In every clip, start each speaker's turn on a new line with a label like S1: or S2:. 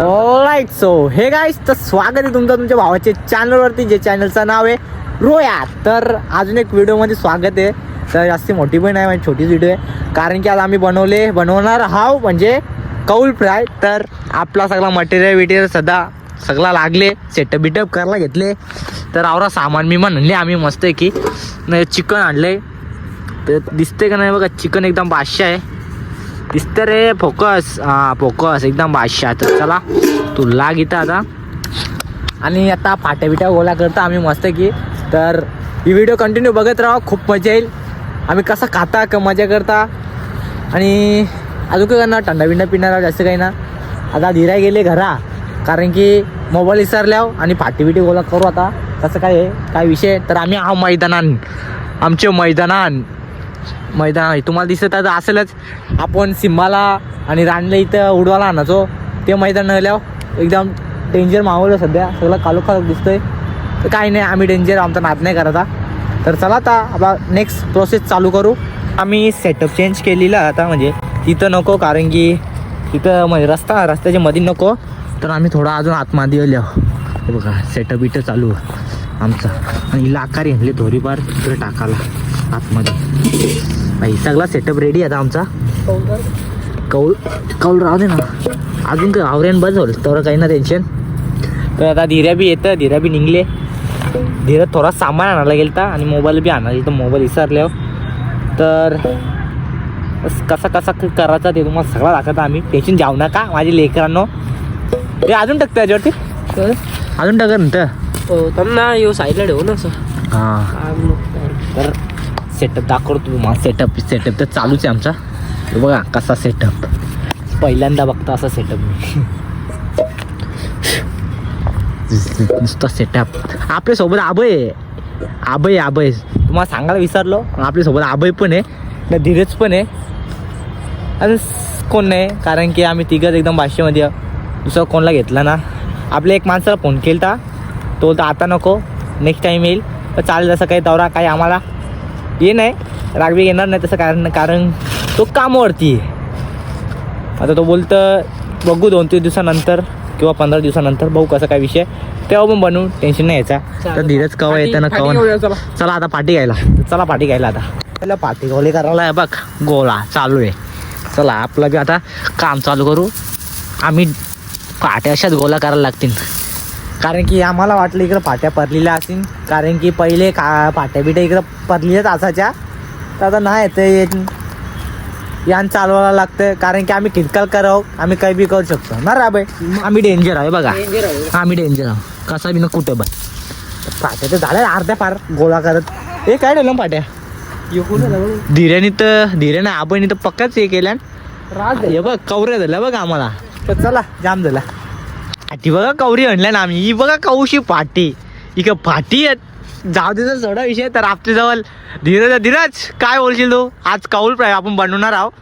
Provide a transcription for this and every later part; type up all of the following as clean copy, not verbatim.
S1: All right so hey guys, तर स्वागत आहे तुमचं तुमच्या भावाच्या चॅनलवरती, जे चॅनलचं नाव आहे रोया. तर अजून एक व्हिडिओमध्ये स्वागत आहे. तर जास्ती मोठी पण नाही, म्हणजे छोटीच व्हिडिओ आहे, कारण की आज आम्ही बनवणार हाव म्हणजे कौल फ्राय. तर आपला सगळा मटेरियल सगळा लागले, सेटअप बिटअप करायला घेतले. तर आवरा सामान मी म्हणले आम्ही मस्त आहे की नाही, चिकन आणलंय. तर दिसते का नाही बघा, चिकन एकदम बादशाह आहे, दिसतं रे. फोकस, हां फोकस एकदम बादशाह. तर चला तू लाग इथं आता. आणि आता फाट्या गोळा करता आम्ही मस्त की. तर ही व्हिडिओ कंटिन्यू बघत राहा, खूप मजा येईल. आम्ही कसा खाता मजा करता. आणि अजून काय करणार, थंडा बिंडा पिणार जास्त काही ना. आता धीरा गेले घरा, कारण की मोबाईल विसरल्यावर. आणि फाटी गोळा करू आता, कसं काय आहे काय विषय. तर आम्ही हा आमचे मैदान तुम्हाला दिसत आता असेलच. आपण सिम्बाला आणि राणीला इथं उडवायला आणायचो, ते मैदान नळल्यावर एकदम डेंजर माहोल सध्या, सगळं कालोखाल दिसतंय. तर काही नाही, आम्ही डेंजर आमचा नाद नाही करायचा. तर चला आता नेक्स्ट प्रोसेस चालू करू. आम्ही सेटअप चेंज केलेला आता, म्हणजे तिथं नको, कारण की तिथं म्हणजे रस्त्याच्या मध्ये नको. तर आम्ही थोडा अजून आतमध्ये आलो. हे बघा सेटअप इथं चालू आमचा. आणि लाकारी आणले थोडीफार इकडे टाकायला आतमध्ये. भाई सगळा सेटअप रेडी आता आमचा. कौल राहू दे ना, अजून काय आवरेन बस होईल तेवढं, काही ना टेन्शन. तर आता धीऱ्या बी येतं, धीऱ्या बी निघले. धीऱ्या थोडा सामान आणायला गेलता आणि मोबाईल बी आणायला, तर मोबाईल विसरल्यावर. तर कसा करायचा ते तुम्हाला सगळा दाखवता आम्ही, टेन्शन जाऊ नका माझे लेकरांनो. ते अजून टाकतं त्याच्यावरती, अजून टाका नंतर
S2: त्यांना येऊ साईडला ठेवू ना असं.
S1: हां तर सेटअप दाखवतो तुम्हाला. सेटअप तर चालूच आहे आमचा. हे बघा कसा सेटअप, पहिल्यांदा बघता असा सेटअप मी. नुसता सेटअप. आपल्यासोबत आबय तुम्हाला सांगायला विसरलो, आपल्यासोबत आबय पण आहे, धीरज पण आहे, आणि कोण नाही, कारण की आम्ही तिघंच एकदम भाषेमध्ये. दुसरं कोणाला घेतला ना. आपल्या एक माणसाला फोन केला, तो बोलता आता नको, नेक्स्ट टाईम येईल. तर चालेल, तसं काही दौरा काही आम्हाला ये नाही, रागवी येणार नाही तसं, कारण तो कामावरती आहे. आता तो बोलतं बघू 2-3 दिवसानंतर किंवा 15 दिवसानंतर बघू कसं काय विषय, तेव्हा पण बनवू, टेन्शन नाही यायचा. तर धीरज कवा येतं ना कवा. चला आता पाठी घ्यायला, आता पहिला पाठी गोळी करायला आहे बघ, गोळा चालू आहे. चला आपलं बी आता काम चालू करू. आम्ही पाट्या अशाच गोळा करायला लागतील, कारण की आम्हाला वाटलं इकडं पाट्या पडलेल्या असतील, कारण की पहिले पाट्या बिट्या इकडं पडलेल्याच असायच्या. तर आता नाही येतं, यान चालवायला लागतं, कारण की आम्ही किरकाल करावं, आम्ही काही बी करू शकतो ना राबाई. आम्ही डेंजर आहे बघा, आम्ही डेंजर आहोत कसा बी ना कुठं बस. पाट्या तर झाल्या अर्ध्या पार गोळा करत. हे काय ठेवलं पाट्या धीऱ्याने आपण इथं पक्काच हे केल्या. हे बघ कवऱ्या झाल्या बघा आम्हाला. तर चला जाम झाला. पाठी बघा कवरी आणल्या ना आम्ही. ही बघा कौशी पाठी, इकडं पाठी जाऊ दे सोडा विषय. तर आपल्याजवळ धीरज काय बोलशील तू? आज कौल फ्राय आपण बनवणार आहोत.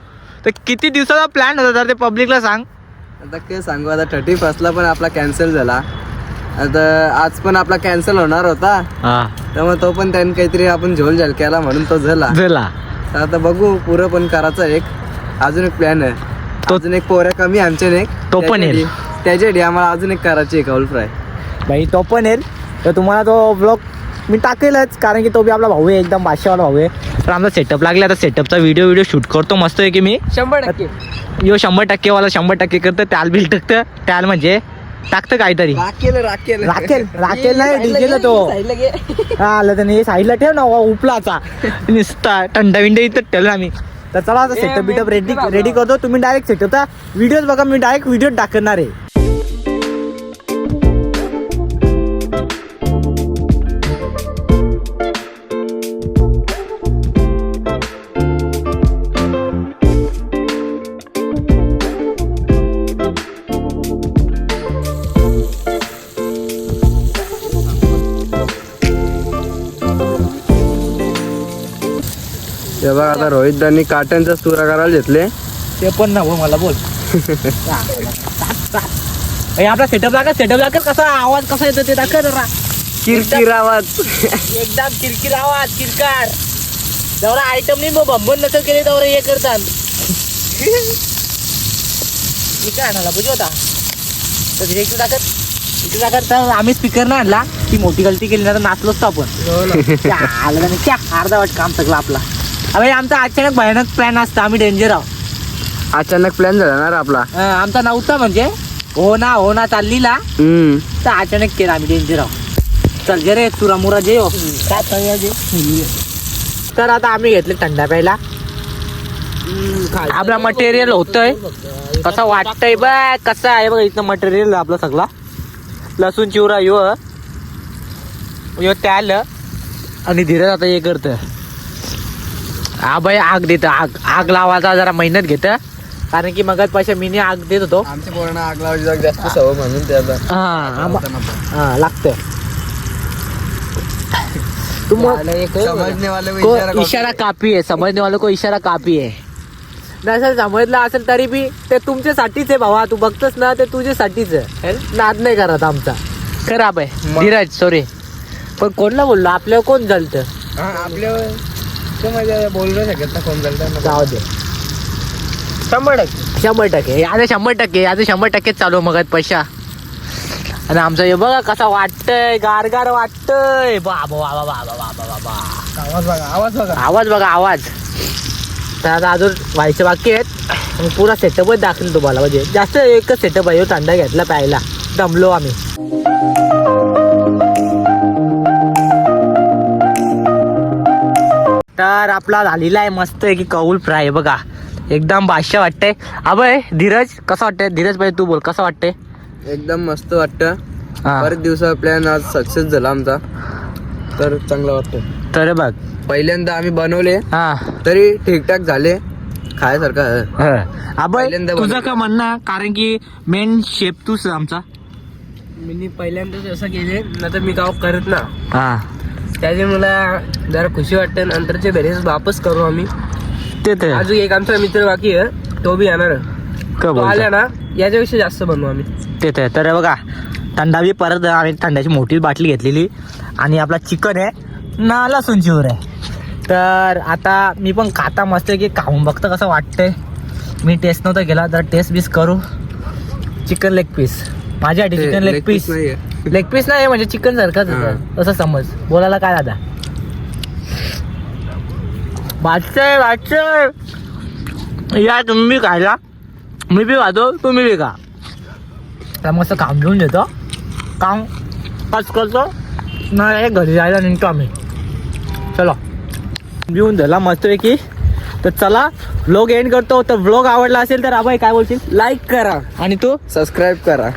S1: तर किती दिवसाचा प्लॅन होता तर ते पब्लिकला सांग.
S2: आता काय सांगू, आता 31st पण आपला कॅन्सल झाला. आता आज पण आपला कॅन्सल होणार होता, त्यामुळे तो पण त्याने काहीतरी आपण झोल केला म्हणून तो झाला. तर आता बघू, पुरं पण करायचा. अजून एक प्लॅन आहे, अजून एक पोऱ्या कमी आमच्या एक,
S1: तो पण येईल.
S2: त्याच्यासाठी आम्हाला अजून एक करायची आहे कौल फ्राय.
S1: भाई तो पण येईल. तर तुम्हाला तो ब्लॉग मी टाकेलच, कारण की तो बी आपला भाऊ आहे, एकदम भाषावाला भाऊ आहे. तर आमचा सेटअप लागला, आता सेटअपचा व्हिडिओ शूट करतो मस्त आहे की मी.
S2: 100%
S1: 100% वाला 100% करतं. त्याल बिल टाकतं, त्याल म्हणजे टाकतं काहीतरी. राखेल नाही डिझेल तो. आलं तर नाही, साईडला ठेव ना उपलाचा नुसता थंडा विंडा इथं ठेवलं आम्ही. तर चला आता सेटअप बिटअप रेडी करतो. तुम्ही डायरेक्ट सेटअपचा व्हिडिओज बघा, मी डायरेक्ट व्हिडिओ टाकणार आहे.
S2: तेव्हा आता रोहितदांनी काट्यांचा चुरा करायला घेतले.
S1: ते पण ना मला बोल. आपला सेटअप लागेल कसा आवाज कसा येतो ते दाखव जरा.
S2: किरकिर आवाज,
S1: एकदम किरकिर आवाज, किरकार. जेवढा आयटम नाही बंबन नसेल केले तेवढं हे करतात. काय आणाला बुझ होता तर तिथे इकडे टाकत तर आम्ही स्पीकर नाही आणला, ती मोठी गलती केली ना तर नाचलो असतो आपण. आलं नाही क्या अर्धा वाट काम सगळं आपला. अरे आमचा अचानक भयानक प्लॅन असता, आम्ही डेंजर आहोत.
S2: अचानक प्लॅन झाला ना रे आपला.
S1: आमचा नव्हता म्हणजे हो ना चाललीला तर अचानक केला आम्ही डेंजर आहोत. चल जे रे तुरा मुरा जे हो काय सांगा जे. तर आता आम्ही घेतले थंडा प्यायला. आपला मटेरियल होतंय कसं वाटतंय बघ कसं आहे बघ. इथं मटेरियल आपलं सगळा लसूण चिवरा यो त्या आलं आणि धीरज आता हे करतं. हा बाई आग देतं, आग लावायचा जरा मेहनत घेतं कारण की मगात पैसे मी आग देत होतो.
S2: आमच्या पोरांना आग लावायची जास्त सवय म्हणून ते आता
S1: हा लागतं.
S2: समजने वाले
S1: इशारा काफी आहे, समजने वाले को इशारा काफी आहे. नाही समजलं असेल तरी बी ते तुमच्यासाठीच आहे भावा. तू बघतोस ना ते तुझ्यासाठीच आहे. नाद नाही करत आमचा. खराब आहे धीरज सॉरी. पण कोणला बोललो आपल्याला कोण झालतं
S2: आपल्या बोलू नाही शकत ना कोण झालं.
S1: जाऊ दे 100% आता 100% चालू मग पैसा. आणि आमचं हे बघा कसा वाटतंय गारगार वाटतंय. बाबा आवाज बघा आवाज. तर आता अजून व्हायचे बाकी आहेत. मग पुरा सेटअपच दाखवेल तुम्हाला. म्हणजे जास्त एकच सेटअप आहे. थंडा घेतला प्यायला दमलो आम्ही. तर आपला झालेला आहे मस्त आहे की कौल फ्राय बघा एकदम बादशाह वाटतंय. अबे धीरज कसं वाटतंय. धीरज भाई तू बोल कसं वाटतंय.
S2: एकदम मस्त वाटतं. बरेच दिवसा प्लॅन आज सक्सेस झाला आमचा तर चांगलं वाटतं.
S1: तर बघ
S2: पहिल्यांदा आम्ही बनवले
S1: हा
S2: तरी ठीकठाक झाले खायसारखं.
S1: अबे तुझं का म्हणणं कारण की मेन शेप तूच आमचा.
S2: मी पहिल्यांदाच असं केले नंतर मी गाव करत ना
S1: हा
S2: त्याचे मला जरा खुशी वाटते. नंतरचे बरेच वापस करू आम्ही.
S1: ते
S2: अजून एक आमचा मित्र बाकी आहे तो बी येणार. तो आल्या ना याच्यापेक्षा जास्त बनवू आम्ही.
S1: ते तर बघा थंडा बी परत आम्ही थंडाची मोठी बाटली घेतलेली. आणि आपला चिकन आहे ना लसूण चिवर आहे. तर आता मी पण खाता मस्त की खाऊन बघतं कसं वाटतंय. मी टेस्ट नव्हता केला तर टेस्ट बीस करू. चिकन लेग पीस माझ्यासाठी चिकन लेग पीस नाही म्हणजे चिकन सारखंच होतं असं समज. बोलायला काय दादा वाटतंय या तुम्ही बी खायला मी बी खातो तुम्ही बी खा. तर मस्त काम घेऊन देतो काम कच करतो नाही घरी जायला निघतो आम्ही. चलो घेऊन दिला मस्तपैकी. तर चला व्लॉग एंड करतो. तर व्लॉग आवडला असेल तर अभय काय बोलशील. लाईक करा आणि तू
S2: सबस्क्राईब करा.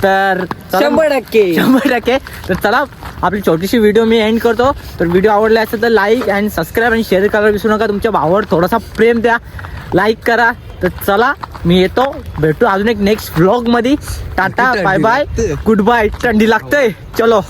S1: तर 100%. तर चला आपली छोटीशी व्हिडिओ मी एंड करतो. तर व्हिडिओ आवडला असेल तर लाईक अँड सबस्क्राईब आणि शेअर करायला विसरू नका. तुमच्या भावावर थोडासा प्रेम द्या लाईक करा. तर चला मी येतो भेटू अजून एक नेक्स्ट व्लॉग मध्ये. Tata bye bye good bye. थंडी लागतंय चलो.